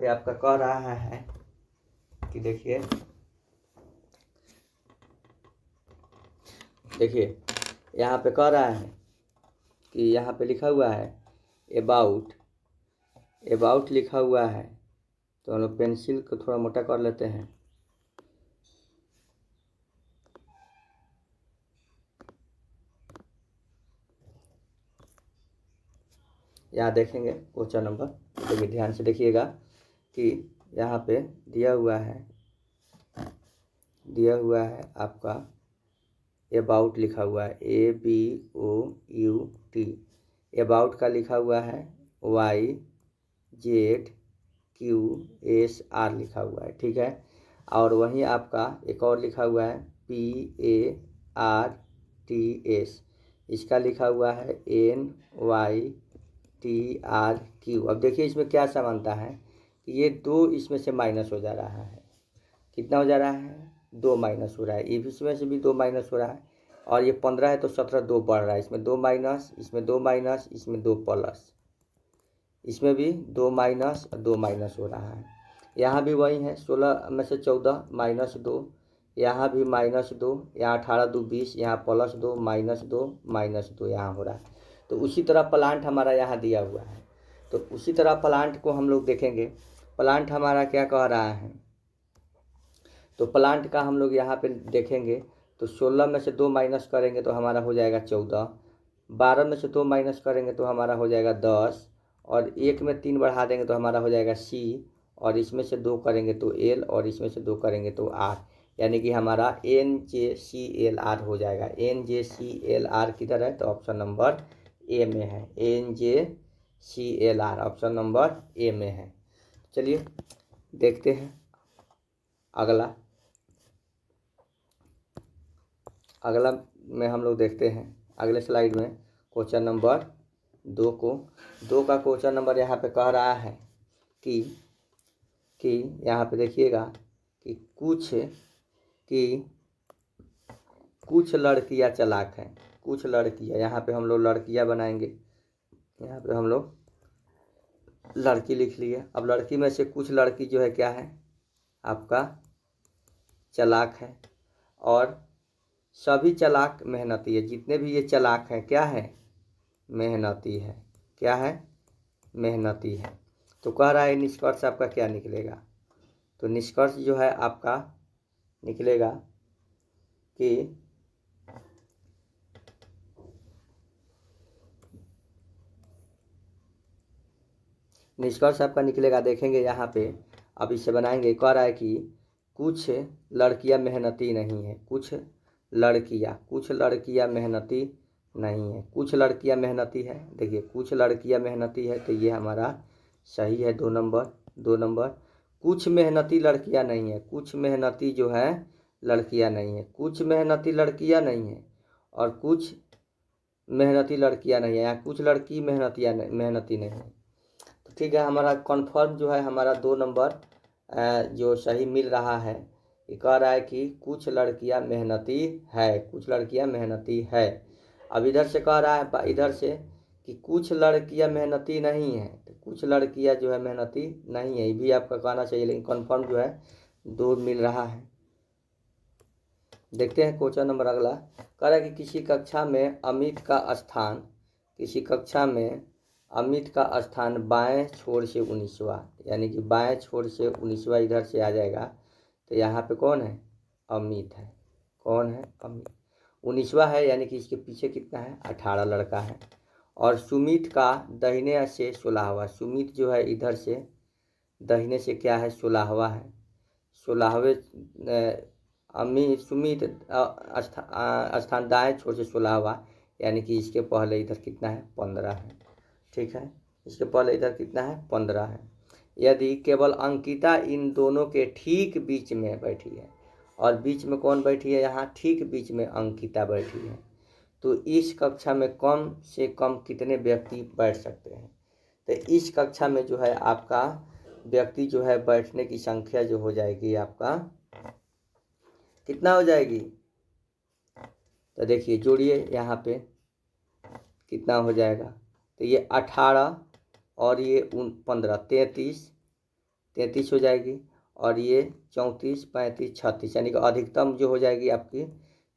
पे आपका कह रहा है कि देखिए यहाँ पे कह रहा है कि यहाँ पे लिखा हुआ है अबाउट लिखा हुआ है। तो हम लोग पेंसिल को थोड़ा मोटा कर लेते हैं। यहाँ देखेंगे क्वेश्चन नंबर, देखिए ध्यान से देखिएगा कि यहाँ पे दिया हुआ है आपका अबाउट लिखा हुआ है ABOUT। अबाउट का लिखा हुआ है YZQSR लिखा हुआ है, ठीक है। और वहीं आपका एक और लिखा हुआ है PARTS, इसका लिखा हुआ है NYTRQ। अब देखिए इसमें क्या समानता है कि ये दो इसमें से माइनस हो जा रहा है। कितना हो जा रहा है? 2 माइनस हो रहा है। इसमें से भी 2 माइनस हो रहा है। और ये 15 है तो 17 2 बढ़ रहा है। इसमें 2 माइनस, इसमें 2 माइनस, इसमें 2 प्लस, इसमें भी 2 माइनस और 2 माइनस हो रहा है। यहाँ भी वही है, 16 में से 14 माइनस 2, यहाँ भी माइनस 2, यहाँ 18 2 20, यहाँ प्लस 2 माइनस 2 यहाँ हो रहा है। तो उसी तरह प्लांट हमारा यहाँ दिया हुआ है। तो उसी तरह प्लांट को हम लोग देखेंगे। प्लांट हमारा क्या कह रहा है, तो प्लांट का हम लोग यहाँ पे देखेंगे तो 16 में से 2 माइनस करेंगे तो हमारा हो जाएगा 14, 12 में से 2 माइनस करेंगे तो हमारा हो जाएगा 10, और 1 में 3 बढ़ा देंगे तो हमारा हो जाएगा C, और इसमें से 2 करेंगे तो L, और इसमें से 2 करेंगे तो R, यानी कि हमारा NJCLR हो जाएगा। NJCLR किधर है? तो ऑप्शन नंबर ए में है। NJCLR ऑप्शन नंबर ए में है। चलिए देखते हैं अगला में हम लोग देखते हैं अगले स्लाइड में क्वेश्चन नंबर 2 को। 2 का क्वेश्चन नंबर यहाँ पे कह रहा है कि यहाँ पे देखिएगा कि कुछ लड़कियाँ चालाक हैं। कुछ लड़कियाँ, यहाँ पे हम लोग लड़कियाँ बनाएंगे। यहाँ पे हम लोग लड़की लिख लिए। अब लड़की में से कुछ लड़की जो है क्या है आपका चालाक है, और सभी चालाक मेहनती है। जितने भी ये चालाक हैं क्या है? मेहनती है। क्या है? मेहनती है। तो कह रहा है निष्कर्ष आपका क्या निकलेगा? तो निष्कर्ष जो है आपका निकलेगा कि देखेंगे यहाँ पे, अब इसे बनाएंगे। कह रहा है कि कुछ लड़कियाँ मेहनती नहीं है। कुछ लड़कियाँ मेहनती नहीं है। कुछ लड़कियाँ मेहनती है। देखिए कुछ लड़कियाँ मेहनती है, तो ये हमारा सही है 2 नंबर। कुछ मेहनती लड़कियाँ नहीं है। कुछ मेहनती जो है लड़कियाँ नहीं है। कुछ मेहनती लड़कियाँ नहीं है और कुछ मेहनती लड़कियाँ नहीं है। यहाँ कुछ लड़की मेहनती नहीं है। तो ठीक है, हमारा कन्फर्म जो है हमारा 2 नंबर जो सही मिल रहा है। ये कह रहा है कि कुछ लड़कियां मेहनती है। कुछ लड़कियां मेहनती है। अब इधर से कह रहा है इधर से कि कुछ लड़कियां मेहनती नहीं है। तो कुछ लड़कियां जो है मेहनती नहीं है, ये भी आपका कहना चाहिए, लेकिन कन्फर्म जो है 2 मिल रहा है। देखते हैं क्वेश्चन नंबर अगला। कह रहा है कि किसी कक्षा में अमित का स्थान बाएं छोर से 19वां, यानी कि बाएं छोर से 19वां इधर से आ जाएगा। तो यहाँ पे कौन है? अमित है। कौन है? अमित। 19वां है, यानी कि इसके पीछे कितना है? 18 लड़का है। और सुमित का दाहिने से 16वां। सुमित जो है इधर से दाहिने से क्या है? 16वां है। 16वें सुमित स्थान दाएं छोर से 16वां, यानी कि इसके पहले इधर कितना है? 15 है। ठीक है, इसके पहले इधर कितना है? 15 है। यदि केवल अंकिता इन दोनों के ठीक बीच में बैठी है, और बीच में कौन बैठी है? यहाँ ठीक बीच में अंकिता बैठी है, तो इस कक्षा में कम से कम कितने व्यक्ति बैठ सकते हैं? तो इस कक्षा में जो है आपका व्यक्ति जो है बैठने की संख्या जो हो जाएगी आपका कितना हो जाएगी? तो देखिए जोड़िए यहाँ पे कितना हो जाएगा। तो ये 18 और ये 15, 33, 33 हो जाएगी, और ये 34, 35, 36, यानी कि अधिकतम जो हो जाएगी आपकी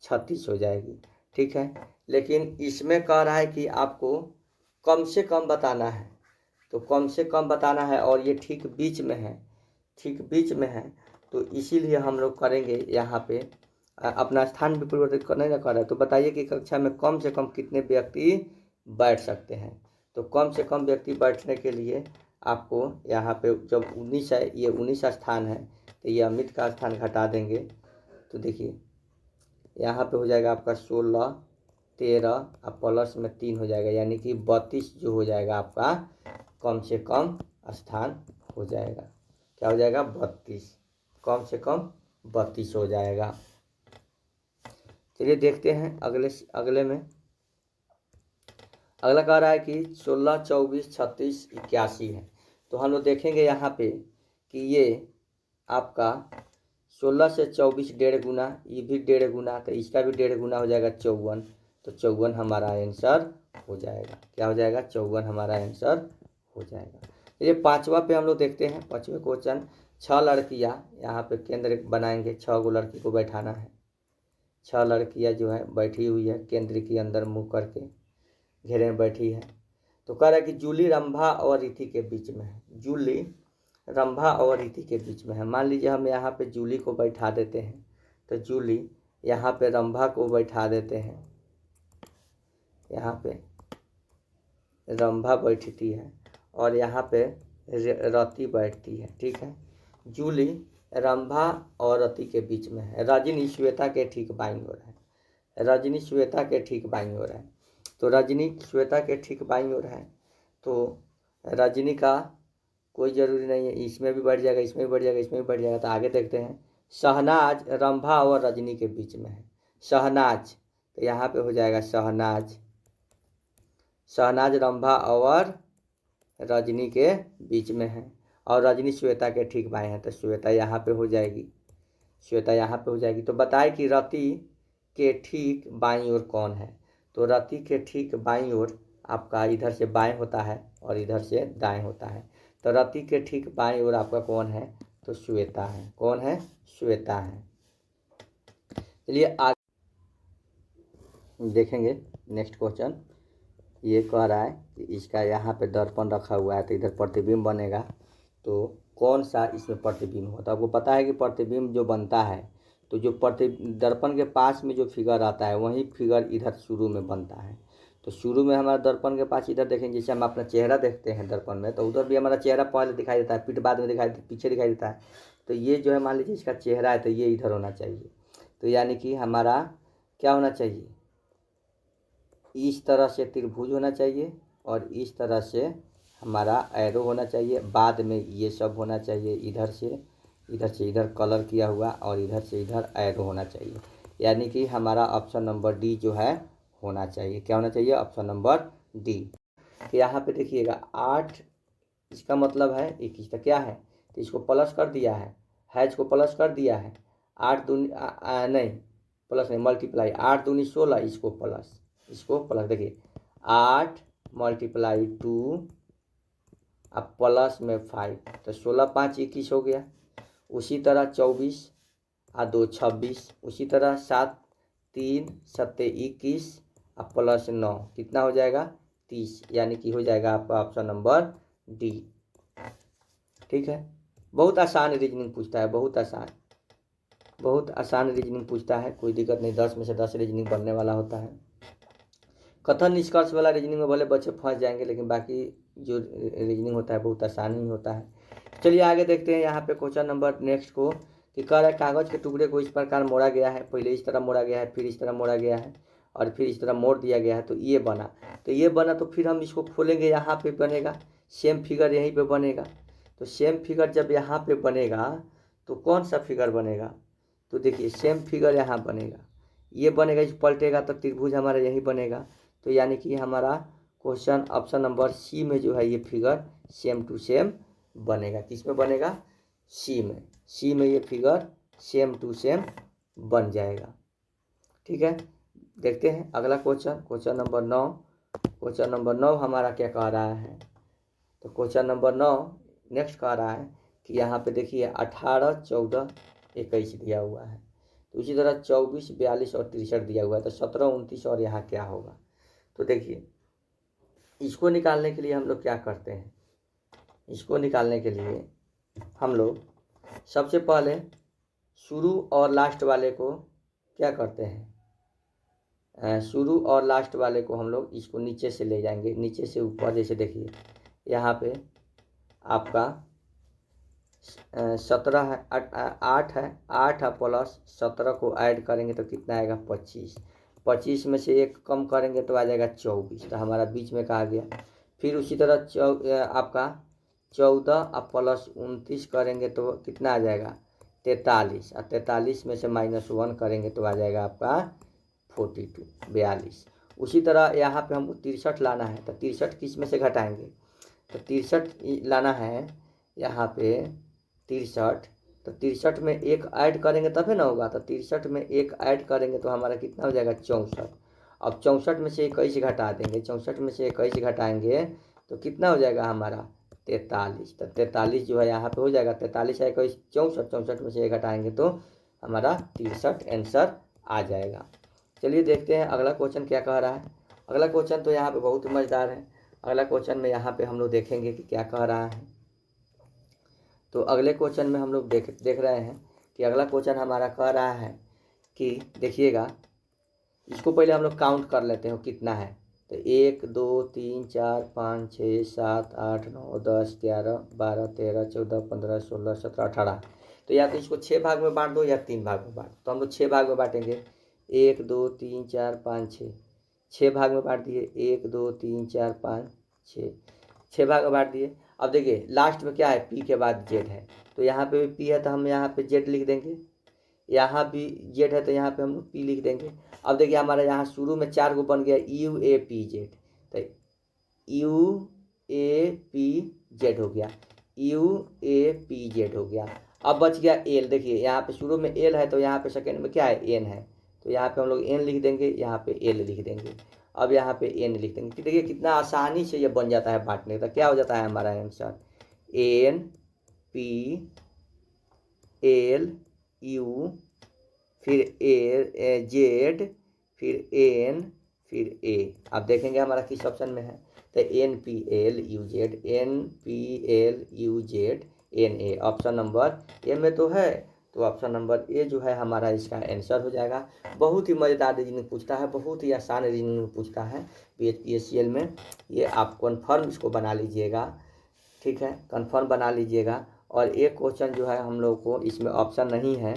36 हो जाएगी। ठीक है, लेकिन इसमें कह रहा है कि आपको कम से कम बताना है, तो कम से कम बताना है, और ये ठीक बीच में है, ठीक बीच में है। तो इसीलिए हम लोग करेंगे यहाँ पे अपना स्थान भी परिवर्तित करने ना कर रहे, तो बताइए कि कक्षा में कम से कम कितने व्यक्ति बैठ सकते हैं। तो कम से कम व्यक्ति बैठने के लिए आपको यहाँ पे जब 19 है, ये 19 स्थान है, तो ये अमित का स्थान घटा देंगे, तो देखिए यहाँ पे हो जाएगा आपका 16, 13 और प्लस में 3 हो जाएगा, यानी कि 32 जो हो जाएगा आपका कम से कम स्थान हो जाएगा। क्या हो जाएगा? 32, कम से कम 32 हो जाएगा। चलिए देखते हैं अगले में। अगला कह रहा है कि 16, 24, 36, 81 है। तो हम लोग देखेंगे यहाँ पे कि ये आपका 16 से 24 1.5 गुना, ये भी 1.5 गुना, तो इसका भी 1.5 गुना हो जाएगा 54। तो 54 हमारा आंसर हो जाएगा। क्या हो जाएगा? 54 हमारा आंसर हो जाएगा। ये पांचवा पे हम लोग देखते हैं, पांचवें क्वेश्चन। 6 लड़कियां यहाँ पे केंद्र बनाएंगे, 6 गो लड़की को बैठाना है। 6 लड़कियां जो है बैठी हुई है केंद्र के अंदर मुँह करके घेरे में बैठी है। तो कह रहा है कि जूली रंभा और रीति के बीच में है। जूली रंभा और रीति के बीच में है। मान लीजिए हम यहाँ पे जूली को बैठा देते हैं, तो जूली यहाँ पे रंभा को बैठा देते हैं, यहाँ पे रंभा बैठती है और यहाँ पे रति बैठती है। ठीक है, जूली रंभा और रति के बीच में है। रजनी श्वेता के ठीक बाईं ओर है, रजनी श्वेता के ठीक बाईं ओर है। तो रजनी श्वेता के ठीक बाईं ओर है, तो रजनी का कोई ज़रूरी नहीं है, इसमें भी बढ़ जाएगा, इसमें भी बढ़ जाएगा, इसमें भी बढ़ जाएगा। तो आगे देखते हैं। शहनाज रंभा और रजनी के बीच में है। शहनाज, तो यहाँ पे हो जाएगा शहनाज। शहनाज रंभा और रजनी के बीच में है, और रजनी श्वेता के ठीक बाएं है, तो श्वेता यहाँ पे हो जाएगी, श्वेता यहाँ पे हो जाएगी। तो बताए कि रति के ठीक बाईं ओर कौन है। तो रति के ठीक बाईं ओर आपका इधर से बाएं होता है और इधर से दाएं होता है। तो रति के ठीक बाईं ओर आपका कौन है? तो श्वेता है। कौन है? श्वेता है। चलिए आगे देखेंगे नेक्स्ट क्वेश्चन। ये कह रहा है कि इसका यहाँ पे दर्पण रखा हुआ है, तो इधर प्रतिबिंब बनेगा, तो कौन सा इसमें प्रतिबिंब होता है? आपको पता है कि प्रतिबिंब जो बनता है, तो जो दर्पण के पास में जो फिगर आता है वही फिगर इधर शुरू में बनता है। तो शुरू में हमारा दर्पण के पास इधर देखेंगे, जैसे हम अपना चेहरा देखते हैं दर्पण में, तो उधर भी हमारा चेहरा पहले दिखाई देता है, पीठ बाद में पीछे दिखाई देता है। तो ये जो है मान लीजिए इसका चेहरा है, तो ये इधर होना चाहिए। तो यानी कि हमारा क्या होना चाहिए? इस तरह से त्रिभुज होना चाहिए, और इस तरह से हमारा एरो होना चाहिए। बाद में ये सब होना चाहिए, इधर से इधर कलर किया हुआ, और इधर से इधर एरो होना चाहिए। यानी कि हमारा ऑप्शन नंबर डी जो है होना चाहिए। क्या होना चाहिए? Option number D. तो यहाँ पे देखिएगा 8, इसका मतलब है 21, तो क्या है? तो इसको प्लस कर दिया है, हैज को प्लस कर दिया है। 8 दूनी नहीं, प्लस नहीं, मल्टीप्लाई। 8 दूनी 16, इसको प्लस देखिए 8 मल्टीप्लाई 2 अब प्लस में 5, तो 16 5 21 हो गया। उसी तरह 24 और 2 26, उसी तरह 7 3 7 21 और प्लस 9 कितना हो जाएगा? 30, यानी कि हो जाएगा आपका ऑप्शन नंबर डी। ठीक है, बहुत आसान रीजनिंग पूछता है, बहुत आसान रीजनिंग पूछता है, कोई दिक्कत नहीं। 10 में से 10 रीजनिंग बनने वाला होता है। कथन निष्कर्ष वाला रीजनिंग में भले बच्चे फंस जाएंगे, लेकिन बाकी जो रीजनिंग होता है बहुत आसान ही होता है। चलिए आगे देखते हैं यहाँ पे क्वेश्चन नंबर नेक्स्ट को, कि कह रहा है कागज़ के टुकड़े को इस प्रकार मोड़ा गया है। पहले इस तरह मोड़ा गया है, फिर इस तरह मोड़ा गया है, और फिर इस तरह मोड़ दिया गया है, तो ये बना। तो फिर हम इसको खोलेंगे, यहाँ पे बनेगा सेम फिगर, यहीं पे बनेगा। तो सेम फिगर जब यहाँ पे बनेगा तो कौन सा फिगर बनेगा? तो देखिए सेम फिगर यहाँ बनेगा, ये बनेगा, इस पलटेगा तो त्रिभुज हमारा यही बनेगा। तो यानी कि हमारा क्वेश्चन ऑप्शन नंबर सी में जो है ये फिगर सेम टू सेम बनेगा। किस में बनेगा? सी में ये फिगर सेम टू सेम बन जाएगा। ठीक है, देखते हैं अगला क्वेश्चन नंबर 9। क्वेश्चन नंबर 9 हमारा क्या कह रहा है? तो क्वेश्चन नंबर 9 नेक्स्ट कह रहा है कि यहाँ पे देखिए 18, 14, 21 दिया हुआ है। तो इसी तरह 24, 42 और 63 दिया हुआ है। तो 17, 29 और यहाँ क्या होगा। तो देखिए इसको निकालने के लिए हम लोग क्या करते हैं, इसको निकालने के लिए हम लोग सबसे पहले शुरू और लास्ट वाले को क्या करते हैं, शुरू और लास्ट वाले को हम लोग इसको नीचे से ले जाएंगे, नीचे से ऊपर। जैसे देखिए यहाँ पे आपका 17 है, 8 है, 8 प्लस 17 को ऐड करेंगे तो कितना आएगा 25। 25 में से एक कम करेंगे तो आ जाएगा 24। तो हमारा बीच में कहा गया। फिर उसी तरह आपका 14 प्लस 29 करेंगे तो कितना आ जाएगा 43। और 43 में से -1 करेंगे तो आ जाएगा आपका 42, 42। उसी तरह यहाँ पे हमको 63 लाना है। तो 63 किस में से घटाएंगे, तो 63 लाना है यहाँ पे 63। तो 63 में एक ऐड करेंगे तभी ना होगा। तो 63 में एक ऐड करेंगे तो हमारा कितना हो जाएगा 64। अब 64 में से 21 घटा देंगे, 64 में से 21 घटाएंगे तो कितना हो जाएगा हमारा 43। तो 43 जो है यहाँ पे हो जाएगा 43 है 21 64, 64 में से एक घटाएंगे तो हमारा 63 आंसर आ जाएगा। चलिए देखते हैं अगला क्वेश्चन क्या कह रहा है। अगला क्वेश्चन तो यहाँ पे बहुत ही मज़ेदार है। अगला क्वेश्चन में यहाँ पे हम लोग देखेंगे कि क्या कह रहा है। तो अगले क्वेश्चन में हम लोग देख रहे हैं कि अगला क्वेश्चन हमारा कह रहा है कि देखिएगा, इसको पहले हम लोग काउंट कर लेते हैं कितना है। तो 1 2 3 4 5 6 7 8 9 10 11 12 13 14 15 16 17 18। तो या तो इसको 6 भाग में बांट दो या 3 भाग में बांट। तो हम लोग 6 भाग में बांटेंगे। 1 2 3 4 5 6, 6 भाग में बांट दिए। 1 2 3 4 5 6, 6 भाग में बांट दिए। अब देखिए लास्ट में क्या है, पी के बाद जेड है। तो यहाँ पे भी पी है तो हम यहाँ पे जेड लिख देंगे। यहाँ भी जेड है तो यहाँ पे हम लोग पी लिख देंगे। अब देखिए हमारा यहाँ शुरू में 4 को बन गया यू ए पी जेड। तो यू ए पी जेड हो गया, यू ए पी जेड हो गया। अब बच गया एल। देखिए यहाँ पे शुरू में एल है तो यहाँ पे सेकेंड में क्या है एन है। तो यहाँ पे हम लोग एन लिख देंगे, यहाँ पे एल लिख देंगे। अब यहाँ पे एन लिख देंगे। देखिए कितना आसानी से ये बन जाता है बांटने का। क्या हो जाता है हमारा answer N P L U फिर ए जेड फिर एन फिर ए। अब देखेंगे हमारा किस ऑप्शन में है। तो N P L U Z, N P L U Z N A. Option number A में तो है, तो ऑप्शन नंबर ए जो है हमारा इसका आंसर हो जाएगा। बहुत ही मज़ेदार रीजनिंग पूछता है, बहुत ही आसान रीजनिंग पूछता है PHPSCL में। ये आप कन्फर्म इसको बना लीजिएगा, ठीक है, कन्फर्म बना लीजिएगा। और एक क्वेश्चन जो है हम लोग को इसमें ऑप्शन नहीं है,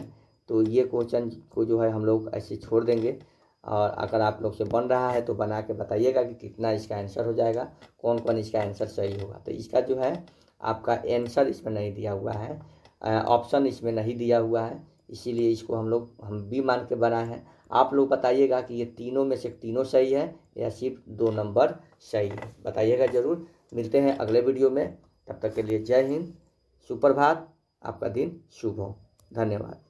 तो ये क्वेश्चन को जो है हम लोग ऐसे छोड़ देंगे। और अगर आप लोग से बन रहा है तो बना के बताइएगा कि कितना इसका आंसर हो जाएगा, कौन कौन इसका आंसर सही होगा। तो इसका जो है आपका आंसर इसमें नहीं दिया हुआ है, ऑप्शन इसमें नहीं दिया हुआ है, इसीलिए इसको हम भी मान के बनाए हैं। आप लोग बताइएगा कि ये तीनों में से तीनों सही है या सिर्फ 2 नंबर सही है, बताइएगा ज़रूर। मिलते हैं अगले वीडियो में, तब तक के लिए जय हिंद, सुप्रभात, आपका दिन शुभ हो, धन्यवाद।